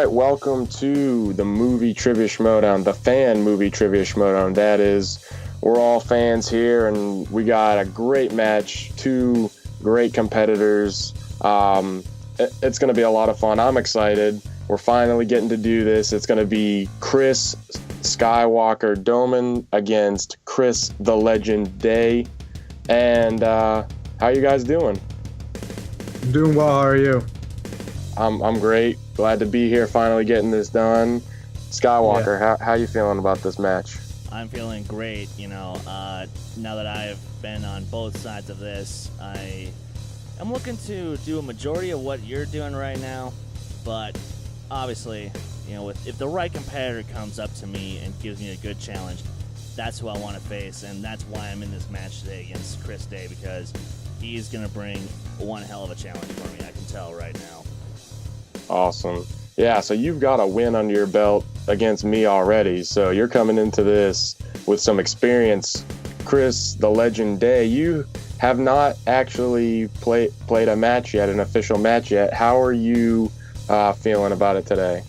right, welcome to the movie trivia Schmoedown, the fan movie trivia Schmoedown. That is, we're all fans here, and we got a great match, two great competitors. It's going to be a lot of fun. I'm excited. We're finally getting to do this. It's going to be Chris Skywalker Dohmen against Chris the Legend Day. And how you guys doing? I'm doing well. How are you? I'm great. Glad to be here, finally getting this done. Skywalker, how you feeling about this match? I'm feeling great. Now that I've been on both sides of this, I'm looking to do a majority of what you're doing right now, but obviously, if the right competitor comes up to me and gives me a good challenge, that's who I want to face, and that's why I'm in this match today against Chris Day, because he's going to bring one hell of a challenge for me, I can tell right now. Awesome. Yeah, so you've got a win under your belt against me already, so you're coming into this with some experience. Chris, the Legend Day, you have not actually played a match yet, an official match yet. How are you feeling about it today?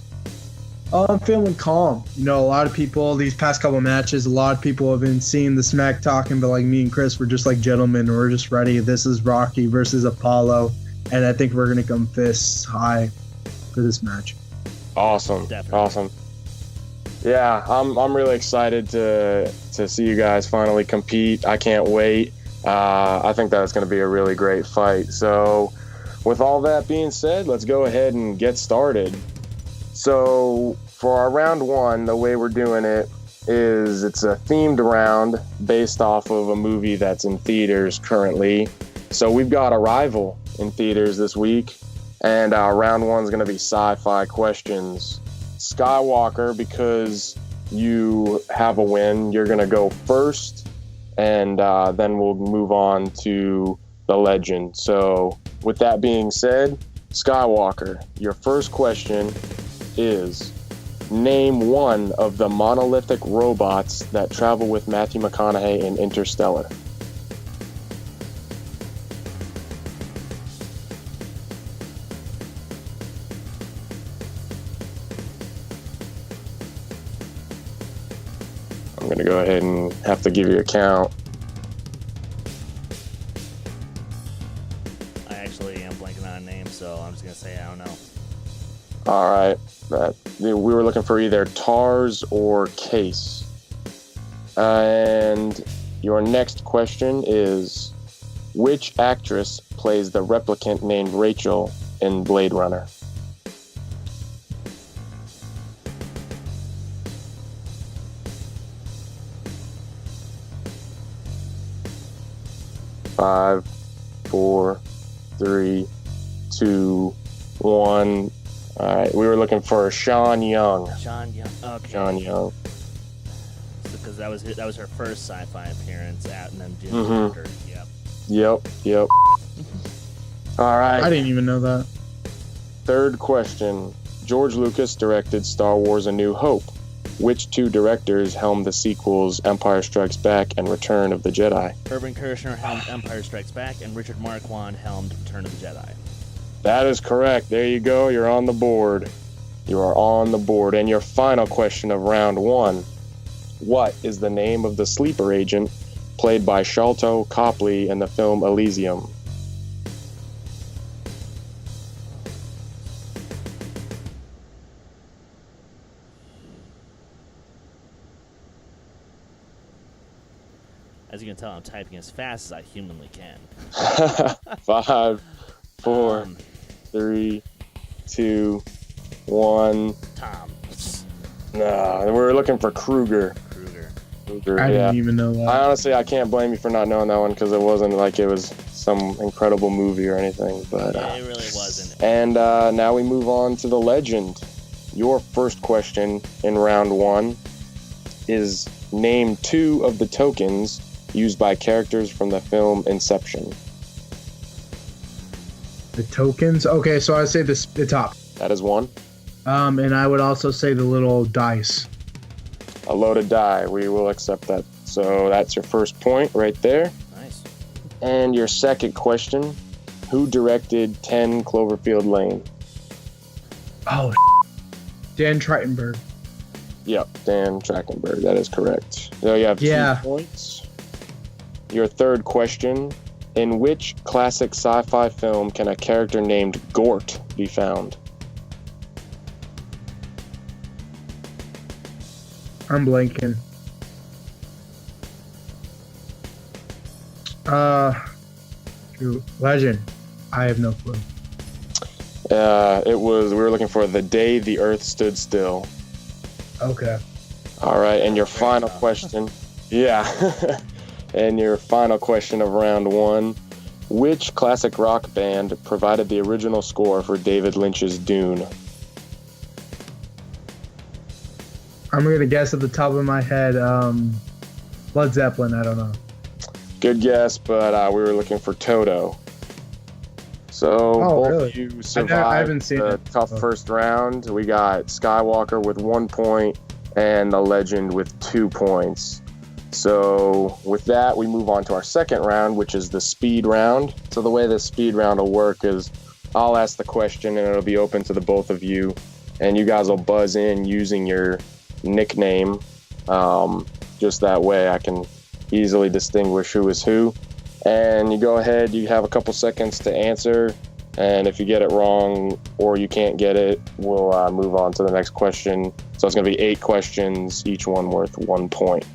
I'm feeling calm. A lot of people, these past couple matches, a lot of people have been seeing the smack talking, but like me and Chris, we're just like gentlemen. We're just ready. This is Rocky versus Apollo, and I think we're going to come fists high for this match. Awesome. Definitely. Awesome. Yeah, I'm really excited to see you guys finally compete. I can't wait. I think that it's going to be a really great fight. So with all that being said, let's go ahead and get started. So for our round one, the way we're doing it is it's a themed round based off of a movie that's in theaters currently. So we've got Arrival in theaters this week, and round one's going to be sci-fi questions. Skywalker, because you have a win, you're going to go first, and then we'll move on to the legend. So with that being said, Skywalker, your first question is, name one of the monolithic robots that travel with Matthew McConaughey in Interstellar. I'm going to go ahead and have to give you a count. I actually am blanking on a name, so I'm just going to say I don't know. All right. We were looking for either TARS or CASE. And your next question is, which actress plays the replicant named Rachel in Blade Runner? Five, four, three, two, one. All right, we were looking for Sean Young. Sean Young. Okay. Sean Young. Because that was her first sci-fi appearance at and then Jim Carter. Yep. All right. I didn't even know that. Third question. George Lucas directed Star Wars: A New Hope. Which two directors helmed the sequels Empire Strikes Back and Return of the Jedi? Irvin Kershner helmed Empire Strikes Back, and Richard Marquand helmed Return of the Jedi. That is correct. There you go. You're on the board. You are on the board. And your final question of round one. What is the name of the sleeper agent played by Sharlto Copley in the film Elysium? As you can tell, I'm typing as fast as I humanly can. 5, 4, 3, 2, 1. Tom. No, we were looking for Kruger. I didn't even know that. I can't blame you for not knowing that one, because it wasn't like it was some incredible movie or anything. But it really wasn't. And now we move on to the legend. Your first question in round one is, name two of the tokens used by characters from the film Inception. The tokens? Okay, so I say the top. That is one. And I would also say the little dice. A loaded die. We will accept that. So that's your first point right there. Nice. And your second question, who directed 10 Cloverfield Lane? Oh, Dan Trachtenberg. Yep, Dan Trachtenberg. That is correct. So you have 2 points. Your third question. In which classic sci-fi film can a character named Gort be found? I'm blanking. Legend. I have no clue. We were looking for The Day the Earth Stood Still. Okay. All right, and your final question. Yeah. And your final question of round 1. Which classic rock band provided the original score for David Lynch's Dune? I'm going to guess at the top of my head, Led Zeppelin. I don't know. Good guess, but we were looking for Toto. So both really? of you I survived haven't seen the it. tough first round. We got Skywalker with 1 point and the Legend with 2 points. So with that, we move on to our second round, which is the speed round. So the way the speed round will work is I'll ask the question and it'll be open to the both of you. And you guys will buzz in using your nickname. Just that way I can easily distinguish who is who. And you go ahead, you have a couple seconds to answer. And if you get it wrong or you can't get it, we'll move on to the next question. So it's going to be 8 questions, each one worth 1 point.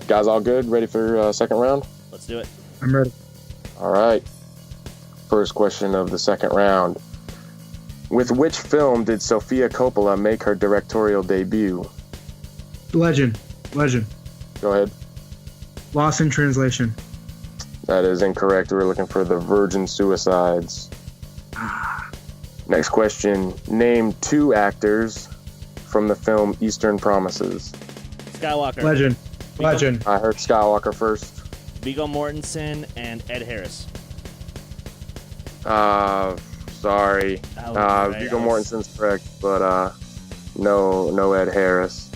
Guys, all good? Ready for second round? Let's do it. I'm ready. All right. First question of the second round. With which film did Sofia Coppola make her directorial debut? Legend. Go ahead. Lost in Translation. That is incorrect. We're looking for The Virgin Suicides. Next question. Name 2 actors from the film Eastern Promises. Skywalker. Legend. I heard Skywalker first. Viggo Mortensen and Ed Harris. Sorry. Viggo Mortensen's correct, but no Ed Harris.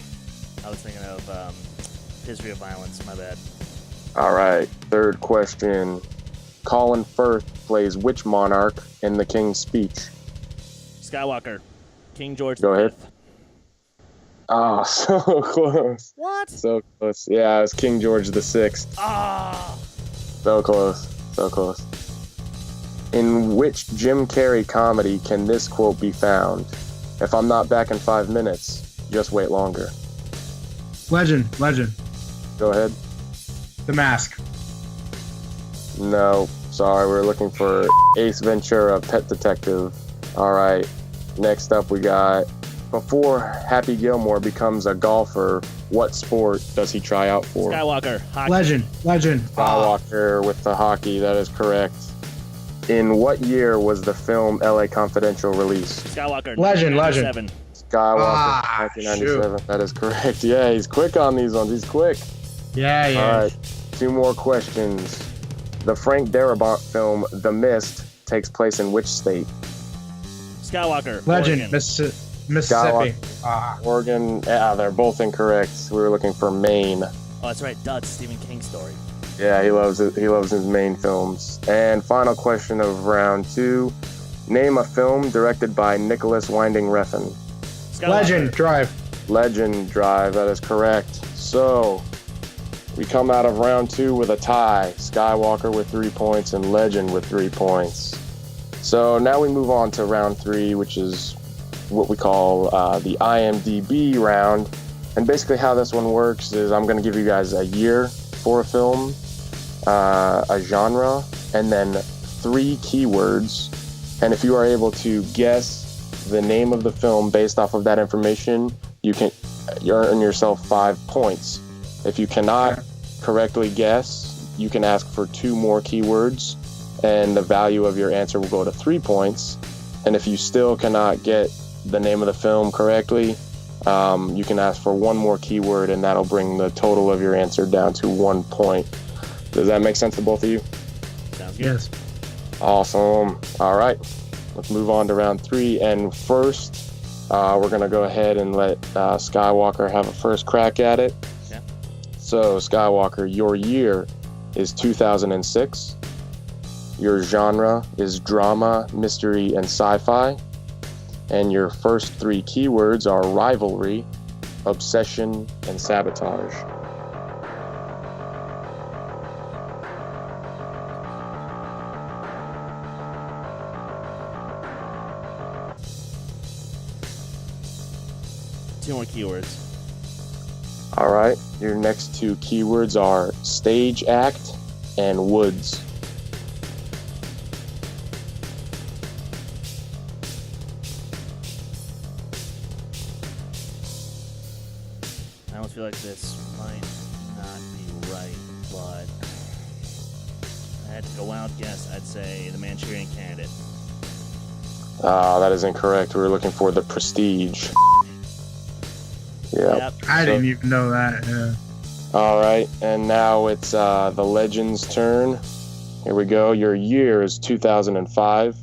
I was thinking of History of Violence. My bad. All right. Third question. Colin Firth plays which monarch in The King's Speech? Skywalker. King George V. Go ahead. Oh, so close. What? So close. Yeah, it was King George VI. Ah. So close. In which Jim Carrey comedy can this quote be found? If I'm not back in 5 minutes, just wait longer. Legend. Go ahead. The Mask. No, sorry, we're looking for Ace Ventura, Pet Detective. All right, next up we got, before Happy Gilmore becomes a golfer, what sport does he try out for? Skywalker. Hockey. Legend. Skywalker with the hockey, that is correct. In what year was the film LA Confidential released? Skywalker. Legend. 1997. Skywalker, 1997, shoot. that is correct. Yeah, he's quick on these ones, he's quick. Yeah. All right, 2 more questions. The Frank Darabont film The Mist takes place in which state? Skywalker. Legend. Oregon. Mississippi. Oregon. Yeah, they're both incorrect. We were looking for Maine. Oh, that's right. It's Stephen King's story. Yeah, he loves it. He loves his Maine films. And final question of round 2. Name a film directed by Nicholas Winding Refn. Skywalker. Legend Drive. That is correct. So we come out of round 2 with a tie. Skywalker with 3 points and Legend with 3 points. So now we move on to round 3, which is what we call the IMDb round. And basically how this one works is I'm going to give you guys a year for a film, a genre, and then 3 keywords. And if you are able to guess the name of the film based off of that information, you earn yourself 5 points. If you cannot correctly guess, you can ask for 2 more keywords, and the value of your answer will go to 3 points. And if you still cannot get the name of the film correctly, you can ask for 1 more keyword, and that'll bring the total of your answer down to 1 point. Does that make sense to both of you? Sounds good. Yes. Awesome. All right. Let's move on to round 3. And first, we're going to go ahead and let Skywalker have a first crack at it. Yeah. So, Skywalker, your year is 2006. Your genre is drama, mystery, and sci-fi. And your first 3 keywords are rivalry, obsession, and sabotage. Two more keywords. All right, your next 2 keywords are stage act and woods. I almost feel like this might not be right, but if I had to go out guess, I'd say the Manchurian Candidate. That is incorrect. We were looking for the prestige. Yep. I didn't even know that. Yeah. All right, and now it's the Legend's turn. Here we go. Your year is 2005.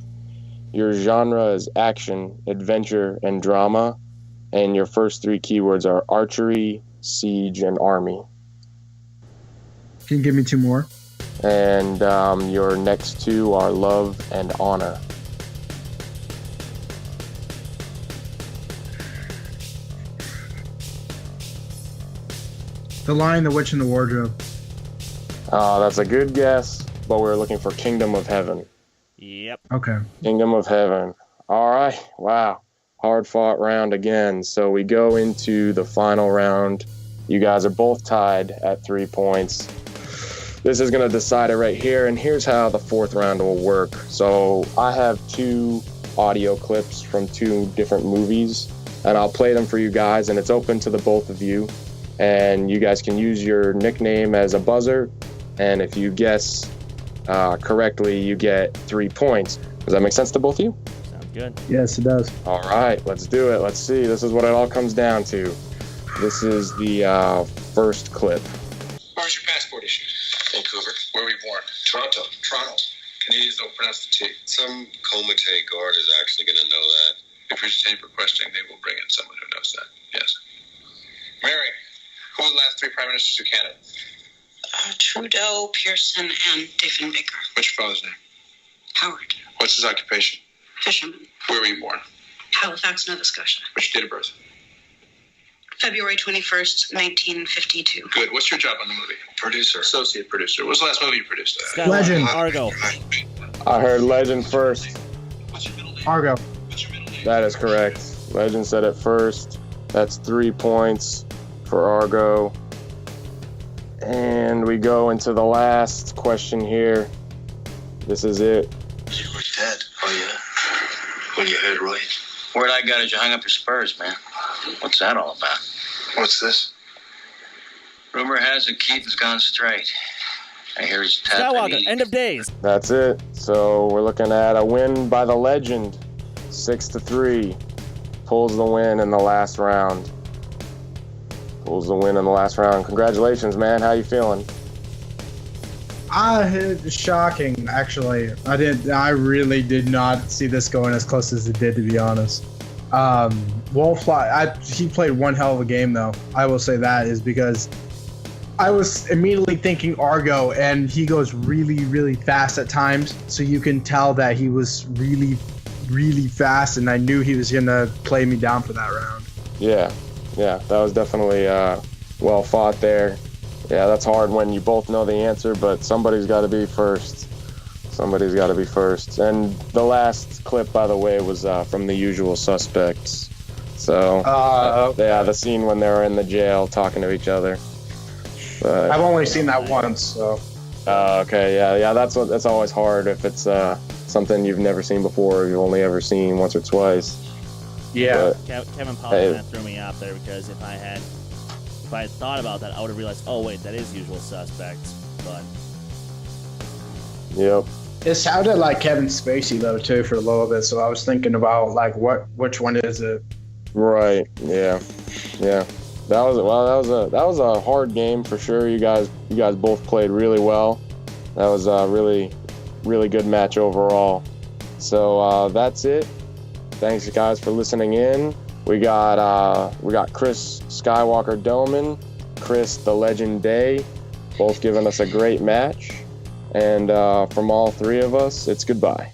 Your genre is action, adventure, and drama. And your first 3 keywords are archery, siege, and army. Can you give me 2 more? And your next 2 are love and honor. The Lion, the Witch, and the Wardrobe. That's a good guess, but we're looking for Kingdom of Heaven. Yep. Okay. Kingdom of Heaven. All right. Wow. Hard fought round again. So we go into the final round. You guys are both tied at 3 points. This is going to decide it right here. And here's how the 4th round will work. So I have 2 audio clips from 2 different movies, and I'll play them for you guys, and it's open to the both of you. And you guys can use your nickname as a buzzer. And if you guess correctly, you get 3 points. Does that make sense to both of you? Sounds good. Yes, it does. All right, let's do it. Let's see. This is what it all comes down to. This is the first clip. Where's your passport issued? Vancouver. Where were you born? Toronto. Toronto. Canadians don't pronounce the T. Some Comite guard is actually going to know that. If you're tape requesting, they will bring in someone who knows that. Yes. Mary, who were the last 3 prime ministers of Canada? Trudeau, Pearson, and Diefenbaker. What's your father's name? Howard. What's his occupation? Fisherman. Where were you born? Halifax, Nova Scotia. What's your date of birth? February 21st, 1952. Good. What's your job on the movie? Producer. Associate producer. What was the last movie you produced? Skywalker, Legend. Argo. I heard Legend first. Argo. That is correct. Legend said it first. That's 3 points for Argo. And we go into the last question here. This is it. You were dead. Oh, yeah? When you heard right. Word I got is you hung up your spurs, man. What's that all about? What's this? Rumor has it Keith has gone straight. I hear he's tapping Skywalker, end of days. That's it. So we're looking at a win by the Legend. 6-3. Pulls the win in the last round. Congratulations, man. How you feeling? Shocking, actually. I really did not see this going as close as it did, to be honest. He played one hell of a game, though. I will say that is because I was immediately thinking Argo, and he goes really, really fast at times. So you can tell that he was really, really fast, and I knew he was going to play me down for that round. Yeah, that was definitely well fought there. Yeah, that's hard when you both know the answer, but somebody's got to be first. And the last clip, by the way, was from The Usual Suspects. So, yeah, the scene when they were in the jail talking to each other. But, I've only seen that once, so. Okay, yeah, that's always hard if it's something you've never seen before, or you've only ever seen once or twice. Yeah. But, Kevin Pollard kind of threw me off there because if I had thought about that, I would have realized, oh wait, that is Usual Suspects. But yep. It sounded like Kevin Spacey though too for a little bit, so I was thinking about like which one is it? Right. Yeah. That was a hard game for sure. You guys both played really well. That was a really, really good match overall. So that's it. Thanks guys for listening in. We got Chris Skywalker Dohmen, Chris the Legend Day, both giving us a great match. And from all 3 of us, it's goodbye.